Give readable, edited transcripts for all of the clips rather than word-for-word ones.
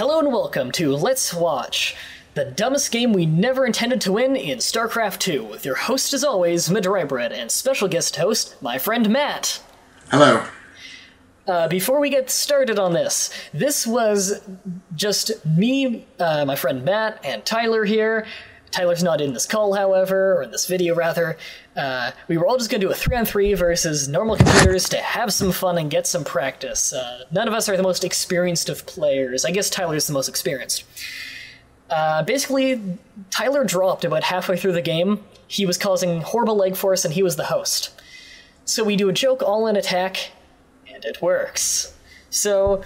Hello and welcome to Let's Watch, the dumbest game we never intended to win in Starcraft 2, with your host as always, Mah-Dry-Bread, and special guest host, my friend Matt. Hello. Before we get started on this was just me, my friend Matt, and Tyler here. Tyler's not in this call, however, or in this video, rather. We were all just going to do a 3-on-3 versus normal computers to have some fun and get some practice. None of us are the most experienced of players. I guess Tyler's the most experienced. Basically, Tyler dropped about halfway through the game. He was causing horrible leg force, and he was the host. So we do a joke all-in attack, and it works. So,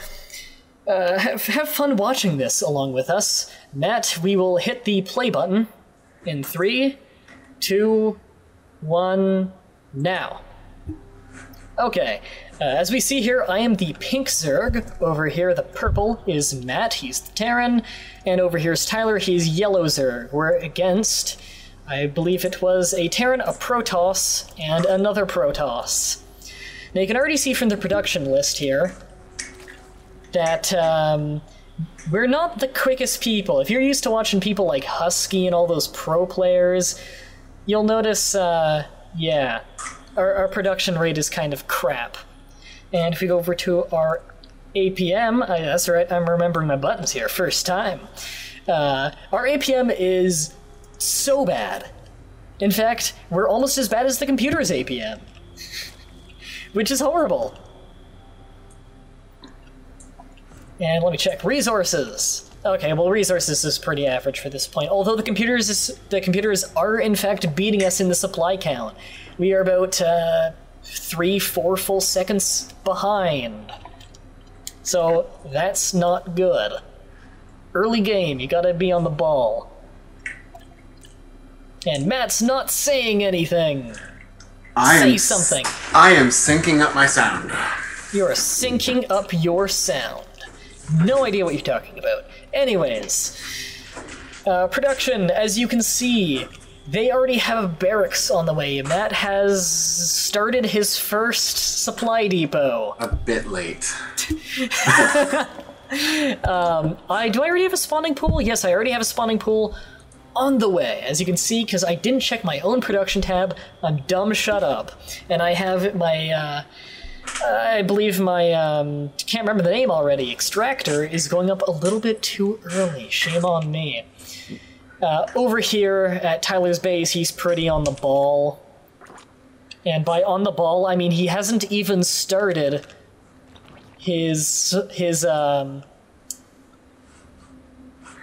have fun watching this along with us. Matt, we will hit the play button in 3, 2, 1, now. Okay, as we see here, I am the pink Zerg. Over here, the purple is Matt, he's the Terran. And over here's Tyler, he's yellow Zerg. We're against, I believe it was a Terran, a Protoss, and another Protoss. Now you can already see from the production list here that we're not the quickest people. If you're used to watching people like Husky and all those pro players, you'll notice, yeah, our production rate is kind of crap. And if we go over to our APM, that's right, I'm remembering my buttons here, first time. Our APM is so bad. In fact, we're almost as bad as the computer's APM, which is horrible. And let me check resources. Okay, well, resources is pretty average for this point. Although the computers are in fact beating us in the supply count. We are about 3-4 full seconds behind. So that's not good. Early game, you gotta be on the ball. And Matt's not saying anything. Say something. I am syncing up my sound. You're syncing up your sound. No idea what you're talking about. Anyways, production, as you can see, they already have barracks on the way. Matt has started his first supply depot. A bit late. Do I already have a spawning pool? Yes, I already have a spawning pool on the way, as you can see, because I didn't check my own production tab. I'm dumb, shut up. And I have my, I believe my, can't remember the name already, extractor is going up a little bit too early. Shame on me. Over here at Tyler's base, he's pretty on the ball. And by on the ball, I mean he hasn't even started his what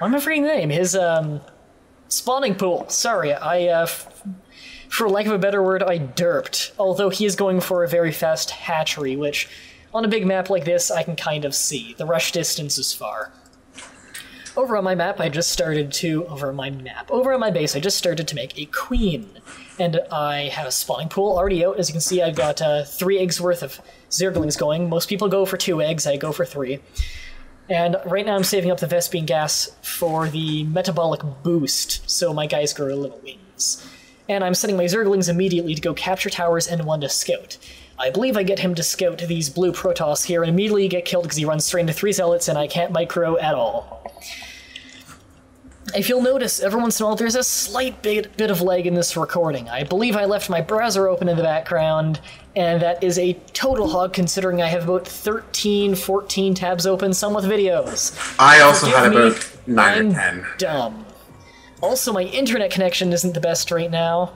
am I forgetting the name? His, spawning pool. Sorry, for lack of a better word, I derped. Although he is going for a very fast hatchery, which, on a big map like this, I can kind of see. The rush distance is far. Over on my map, over on my base, I just started to make a queen. And I have a spawning pool already out. As you can see, I've got 3 eggs worth of Zerglings going. Most people go for 2 eggs, I go for 3. And right now I'm saving up the Vespene gas for the metabolic boost, so my guys grow little wings. And I'm sending my Zerglings immediately to go capture towers and 1 to scout. I believe I get him to scout these blue Protoss here and immediately get killed because he runs straight into 3 zealots and I can't micro at all. If you'll notice, every once in a while there's a slight bit of lag in this recording. I believe I left my browser open in the background, and that is a total hog considering I have about 13, 14 tabs open, some with videos. I also had about 9 or 10. I'm dumb. Also, my internet connection isn't the best right now.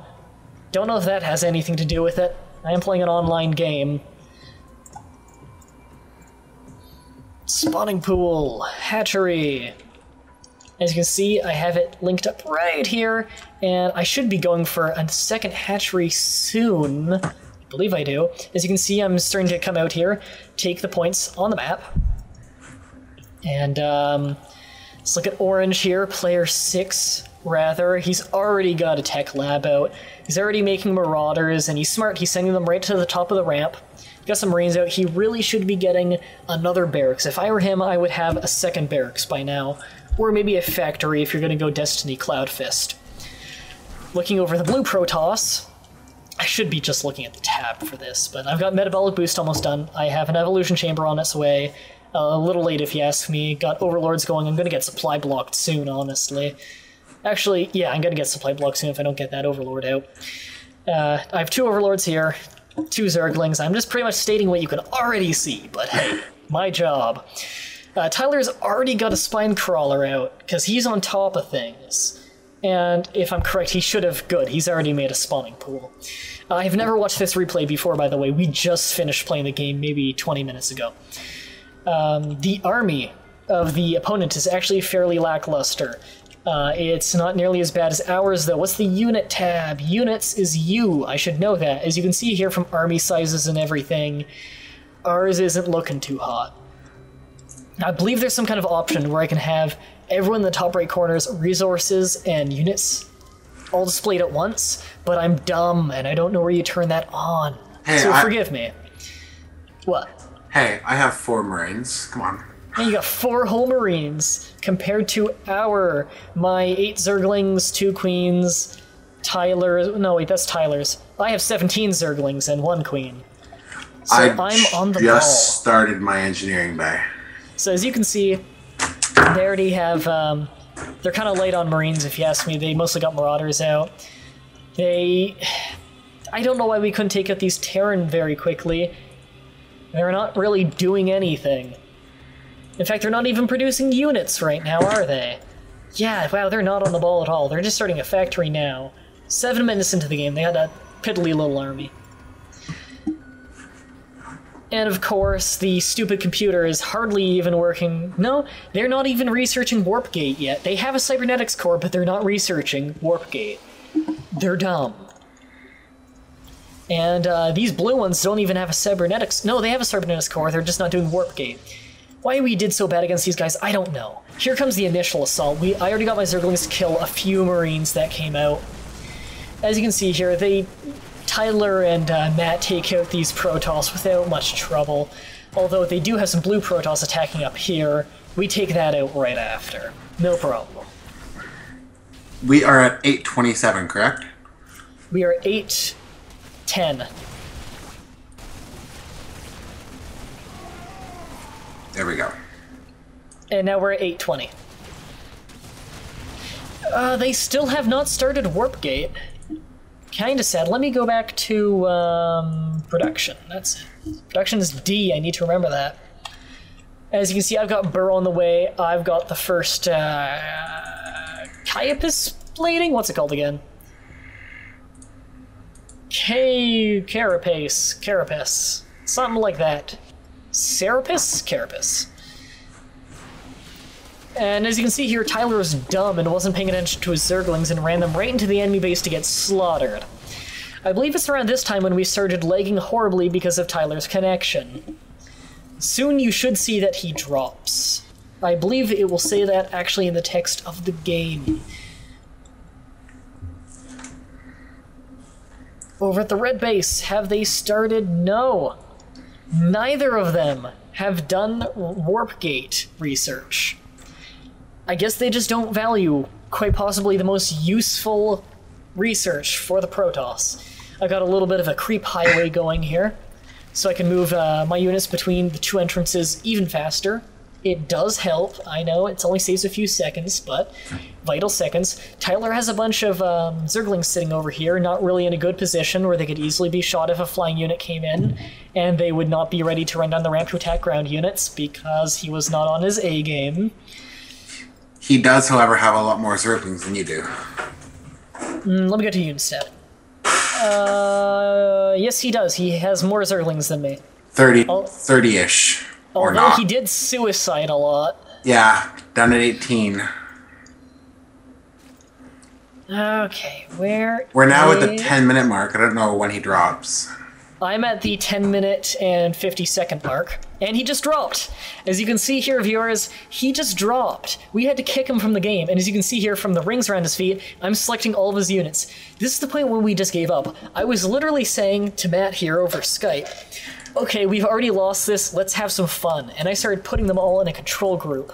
Don't know if that has anything to do with it. I am playing an online game. Spawning pool, hatchery. As you can see, I have it linked up right here, and I should be going for a second hatchery soon. I believe I do. As you can see, I'm starting to come out here, take the points on the map. And let's look at orange here, player 6, rather. He's already got a tech lab out. He's already making marauders, and he's smart. He's sending them right to the top of the ramp. Got some marines out. He really should be getting another barracks. If I were him, I would have a second barracks by now. Or maybe a factory if you're going to go Destiny Cloudfist. Looking over the blue Protoss, I should be just looking at the tab for this, but I've got Metabolic Boost almost done. I have an Evolution Chamber on its way. A little late if you ask me. Got overlords going. I'm gonna get supply blocked soon, honestly. Actually, yeah, I'm gonna get supply blocked soon if I don't get that overlord out. I have 2 overlords here, 2 zerglings. I'm just pretty much stating what you can already see, but hey, my job. Tyler's already got a spine crawler out, because he's on top of things. And if I'm correct, he should have... Good, he's already made a spawning pool. I've never watched this replay before, by the way. We just finished playing the game maybe 20 minutes ago. The army of the opponent is actually fairly lackluster. It's not nearly as bad as ours, though. What's the unit tab? Units is U. I should know that. As you can see here from army sizes and everything, ours isn't looking too hot. I believe there's some kind of option where I can have everyone in the top right corners, resources and units all displayed at once, but I'm dumb and I don't know where you turn that on. Hey, so forgive me. What? Hey, I have 4 Marines. Come on. And you got 4 whole Marines compared to my 8 Zerglings, 2 Queens, Tyler. No, wait, that's Tyler's. I have 17 Zerglings and 1 Queen. So I'm on the ball. I just started my engineering bay. So as you can see, they already have, they're kind of light on Marines if you ask me. They mostly got Marauders out. I don't know why we couldn't take out these Terran very quickly. They're not really doing anything. In fact, they're not even producing units right now, are they? Yeah, wow, they're not on the ball at all. They're just starting a factory now. 7 minutes into the game, they had a piddly little army. And of course, the stupid computer is hardly even working. No, they're not even researching Warp Gate yet. They have a cybernetics core, but they're not researching Warp Gate. They're dumb. And these blue ones don't even have a cybernetics... No, they have a cybernetics core, they're just not doing Warp Gate. Why we did so bad against these guys, I don't know. Here comes the initial assault. I already got my Zerglings to kill a few Marines that came out. As you can see here, Tyler and Matt take out these Protoss without much trouble. Although they do have some blue Protoss attacking up here. We take that out right after. No problem. We are at 827, correct? We are 810. There we go. And now we're at 820. They still have not started Warp Gate. Kinda sad. Let me go back to production. That's it. Production is D. I need to remember that. As you can see, I've got Burr on the way. I've got the first Caiaphas plating? What's it called again? Carapace. Something like that. Carapace? And as you can see here, Tyler was dumb and wasn't paying attention to his Zerglings and ran them right into the enemy base to get slaughtered. I believe it's around this time when we started lagging horribly because of Tyler's connection. Soon you should see that he drops. I believe it will say that actually in the text of the game. Over at the red base, have they started? No. Neither of them have done Warp Gate research. I guess they just don't value, quite possibly, the most useful research for the Protoss. I've got a little bit of a creep highway going here, so I can move my units between the 2 entrances even faster. It does help, I know, it only saves a few seconds, but vital seconds. Tyler has a bunch of Zerglings sitting over here, not really in a good position where they could easily be shot if a flying unit came in, and they would not be ready to run down the ramp to attack ground units because he was not on his A game. He does, however, have a lot more Zerglings than you do. Let me go to unit stat. Yes, he does. He has more Zerglings than me. 30-ish. Although he did suicide a lot. Yeah, down at 18. Okay, where We're now at the 10-minute mark. I don't know when he drops. I'm at the 10-minute and 50-second mark, and he just dropped. As you can see here, viewers, he just dropped. We had to kick him from the game, and as you can see here from the rings around his feet, I'm selecting all of his units. This is the point when we just gave up. I was literally saying to Matt here over Skype, okay, we've already lost this, let's have some fun. And I started putting them all in a control group.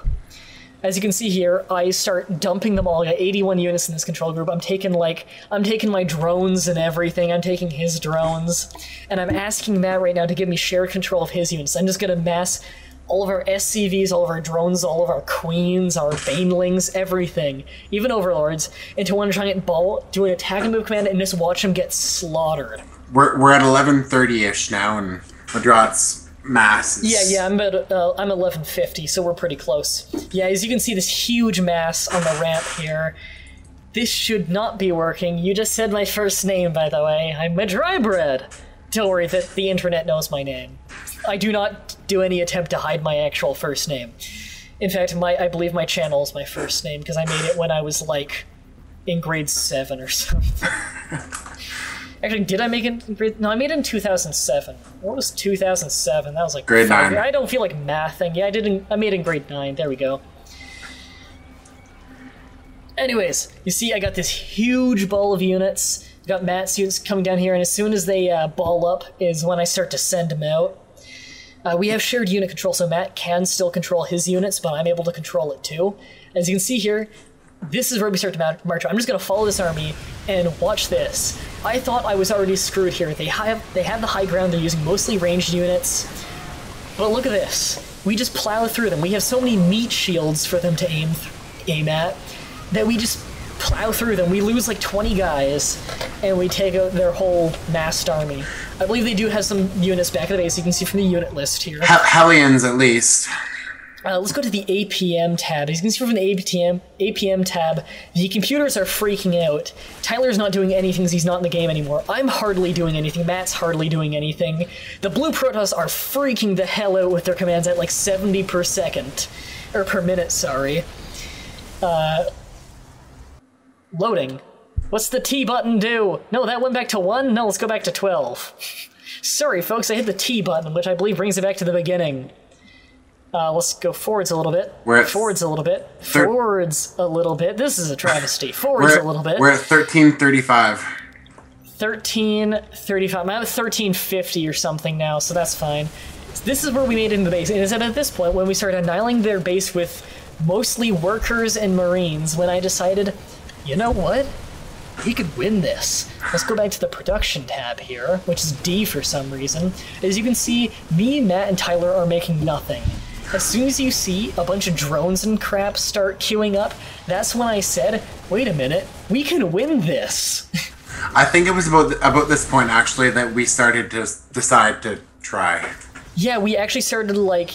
As you can see here, I start dumping them all. I got 81 units in this control group. I'm taking my drones and everything. I'm taking his drones. And I'm asking Matt right now to give me shared control of his units. I'm just gonna mass all of our SCVs, all of our drones, all of our queens, our banelings, everything, even overlords, into one giant ball, do an attack and move command, and just watch them get slaughtered. We're at 11:30ish now, and Mah-Dry-Bread's mass is... Yeah, I'm 1150, so we're pretty close. Yeah, as you can see, this huge mass on the ramp here. This should not be working. You just said my first name, by the way. I'm Mah-Dry-Bread. Don't worry, that the internet knows my name. I do not do any attempt to hide my actual first name. In fact, I believe my channel is my first name, because I made it when I was, like, in grade 7 or something. Actually, did I make it in grade... No, I made it in 2007. What was 2007? That was, like... Grade 9. I don't feel like mathing. Yeah, I made it in grade 9. There we go. Anyways, you see I got this huge ball of units. Got Matt's units coming down here, and as soon as they ball up is when I start to send them out. We have shared unit control, so Matt can still control his units, but I'm able to control it too. As you can see here, this is where we start to march. I'm just going to follow this army, and watch this. I thought I was already screwed here. They have the high ground, they're using mostly ranged units. But look at this. We just plow through them. We have so many meat shields for them to aim at, that we just plow through them. We lose like 20 guys, and we take out their whole massed army. I believe they do have some units back at the base. You can see from the unit list here. Hellions, at least. Let's go to the APM tab. As you can see from the APM tab, the computers are freaking out. Tyler's not doing anything because he's not in the game anymore. I'm hardly doing anything. Matt's hardly doing anything. The blue Protoss are freaking the hell out with their commands at like 70 per second. Or per minute, sorry. Loading. What's the T button do? No, that went back to 1? No, let's go back to 12. Sorry, folks, I hit the T button, which I believe brings it back to the beginning. Let's go forwards a little bit. Forwards a little bit. Forwards a little bit. This is a travesty. Forwards a little bit. We're at 1335. 1335. I'm at 1350 or something now, so that's fine. This is where we made it in the base. And it's at this point when we started annihilating their base with mostly workers and marines when I decided, you know what? We could win this. Let's go back to the production tab here, which is D for some reason. As you can see, me, Matt, and Tyler are making nothing. As soon as you see a bunch of drones and crap start queuing up, that's when I said, wait a minute, we can win this. I think it was about this point, actually, that we started to decide to try. Yeah, we actually started, like,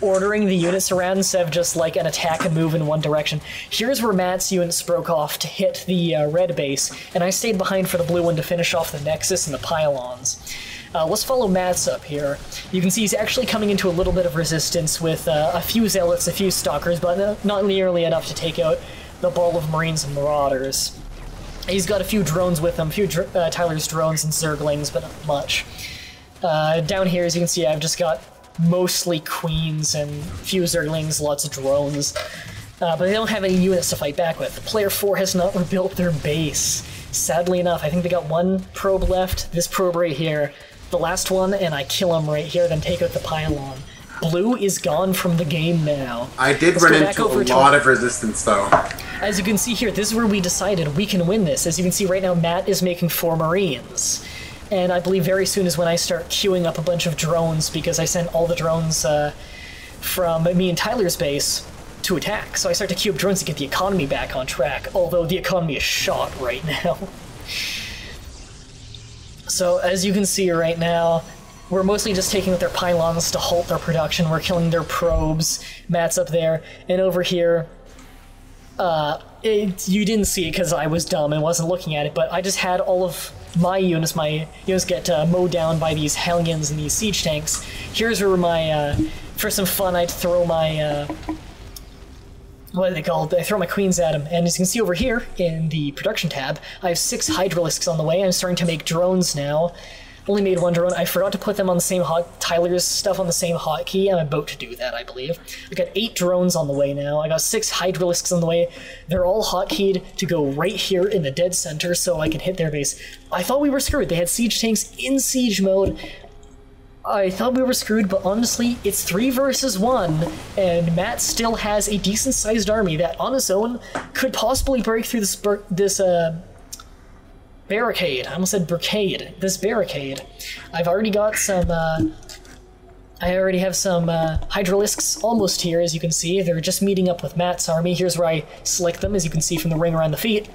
ordering the units around instead of just, like, an attack and move in one direction. Here's where Matt's units broke off to hit the red base, and I stayed behind for the blue one to finish off the Nexus and the pylons. Let's follow Matt's up here. You can see he's actually coming into a little bit of resistance with a few Zealots, a few Stalkers, but not nearly enough to take out the ball of Marines and Marauders. He's got a few drones with him, a few Tyler's drones and Zerglings, but not much. Down here, as you can see, I've just got mostly Queens and a few Zerglings, lots of drones. But they don't have any units to fight back with. Player 4 has not rebuilt their base. Sadly enough, I think they got one probe left, this probe right here. The last one, and I kill him right here, then take out the pylon. Blue is gone from the game now. I did run into a lot of resistance, though. As you can see here, this is where we decided we can win this. As you can see right now, Matt is making 4 Marines. And I believe very soon is when I start queuing up a bunch of drones, because I sent all the drones from me and Tyler's base to attack. So I start to queue up drones to get the economy back on track, although the economy is shot right now. So as you can see right now, we're mostly just taking out their pylons to halt their production. We're killing their probes. Matt's up there. And over here, you didn't see it because I was dumb and wasn't looking at it, but I just had all of my units get mowed down by these Hellions and these siege tanks. Here's where my, for some fun, I'd throw my, what are they called? I throw my Queens at them. And as you can see over here in the production tab, I have 6 Hydralisks on the way. I'm starting to make drones now. Only made 1 drone. I forgot to put them on the same Tyler's stuff on the same hotkey. I'm about to do that, I believe. I got 8 drones on the way now. I got 6 Hydralisks on the way. They're all hotkeyed to go right here in the dead center so I can hit their base. I thought we were screwed. They had siege tanks in siege mode. I thought we were screwed, but honestly, it's 3 versus 1, and Matt still has a decent-sized army that, on its own, could possibly break through this barricade. I almost said barricade. This barricade. I've already got some I already have some Hydralisks almost here, as you can see. They're just meeting up with Matt's army. Here's where I select them, as you can see from the ring around the feet.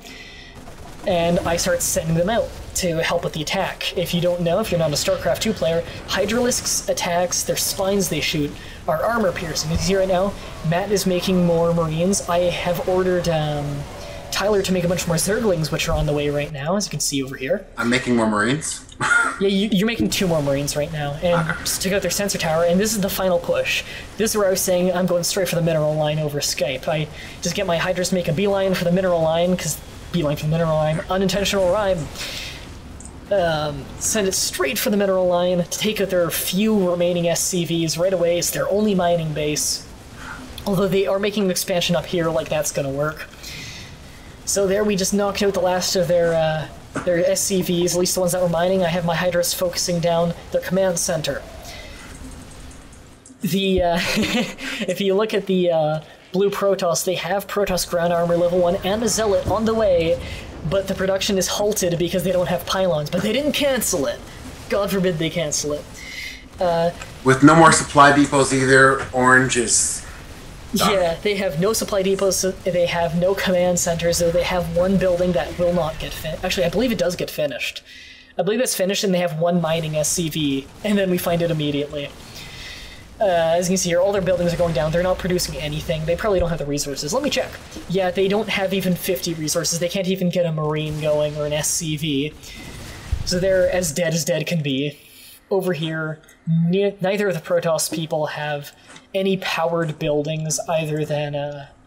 And I start sending them out to help with the attack. If you don't know, if you're not a Starcraft 2 player, Hydralisk's attacks, their spines they shoot, are armor piercing. As you see right now, Matt is making more Marines. I have ordered Tyler to make a bunch more Zerglings, which are on the way right now, as you can see over here. I'm making more Marines? Yeah, you're making 2 more Marines right now, and just took out their sensor tower, and this is the final push. This is where I was saying I'm going straight for the mineral line over Skype. I just get my Hydras to make a beeline for the mineral line, because beeline for the mineral line, unintentional rhyme. Send it straight for the mineral line to take out their few remaining SCVs right away. It's their only mining base. Although they are making an expansion up here, like that's gonna work. So there we just knocked out the last of their SCVs, at least the ones that were mining. I have my Hydras focusing down their command center. The if you look at the blue Protoss, they have Protoss ground armor level 1 and a Zealot on the way, but the production is halted because they don't have pylons. But they didn't cancel it. God forbid they cancel it. With no more supply depots either, Orange is done. Yeah, they have no supply depots, they have no command centers, so they have one building that will not get finished. Actually, I believe it does get finished. I believe it's finished and they have one mining SCV, and then we find it immediately. As you can see here, all their buildings are going down. They're not producing anything. They probably don't have the resources. Let me check. Yeah, they don't have even 50 resources. They can't even get a Marine going or an SCV. So they're as dead can be. Over here, neither of the Protoss people have any powered buildings other than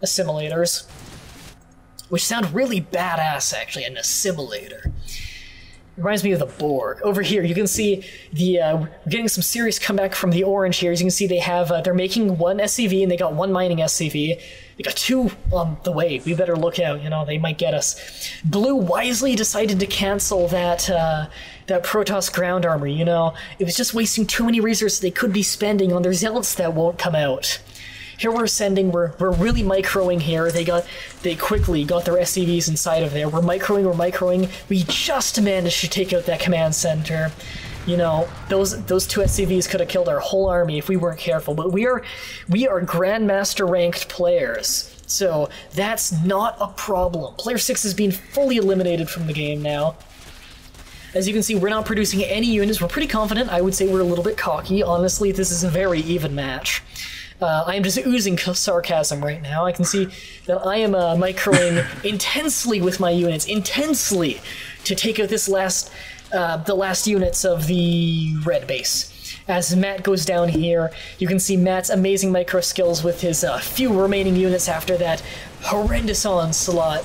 assimilators. Which sound really badass, actually, an assimilator. Reminds me of the Borg. Over here, you can see we're getting some serious comeback from the Orange here. As you can see, they have they're making one SCV and they got one mining SCV. They got 2 on the way. We better look out. You know, they might get us. Blue wisely decided to cancel that Protoss ground armor. You know, it was just wasting too many resources they could be spending on their zealots that won't come out. Here we're really microing here. They quickly got their SCVs inside of there. We're microing. We just managed to take out that command center. You know, those 2 SCVs could have killed our whole army if we weren't careful. But we are Grandmaster ranked players, so that's not a problem. Player 6 is being fully eliminated from the game now. As you can see, we're not producing any units. We're pretty confident. I would say we're a little bit cocky. Honestly, this is a very even match. I am just oozing sarcasm right now. I can see that I am microing intensely with my units, intensely, to take out this the last units of the red base. As Matt goes down here, you can see Matt's amazing micro skills with his few remaining units after that horrendous onslaught.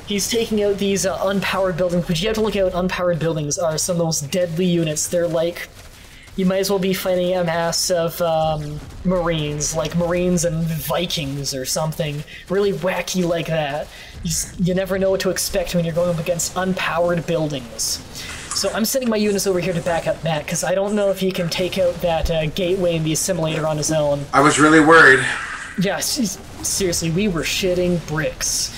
He's taking out these unpowered buildings, but you have to look out, unpowered buildings are some of those deadly units. They're like, you might as well be fighting a mass of Marines, like Marines and Vikings or something really wacky like that. You never know what to expect when you're going up against unpowered buildings. So I'm sending my units over here to back up Matt, because I don't know if he can take out that gateway and the assimilator on his own. I was really worried. Yeah, seriously, we were shitting bricks.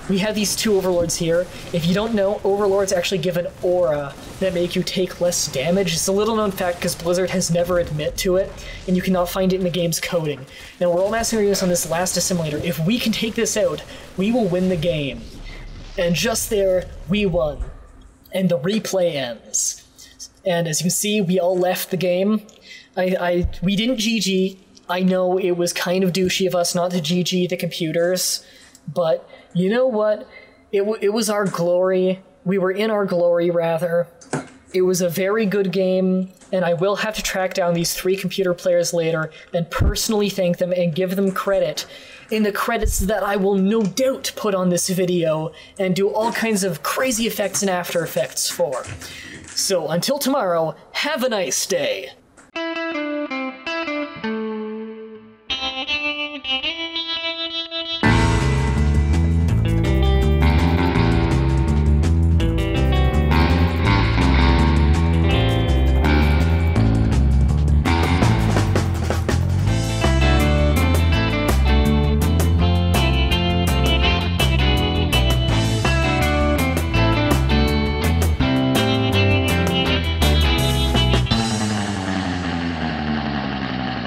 We have these 2 overlords here. If you don't know, overlords actually give an aura that make you take less damage. It's a little known fact because Blizzard has never admit to it, and you cannot find it in the game's coding. Now, we're all massing our units on this last assimilator. If we can take this out, we will win the game. And just there, we won. And the replay ends. And as you can see, we all left the game. We didn't GG. I know it was kind of douchey of us not to GG the computers, but you know what? It was our glory. We were in our glory, rather. It was a very good game, and I will have to track down these 3 computer players later and personally thank them and give them credit in the credits that I will no doubt put on this video and do all kinds of crazy effects and After Effects for. So until tomorrow, have a nice day.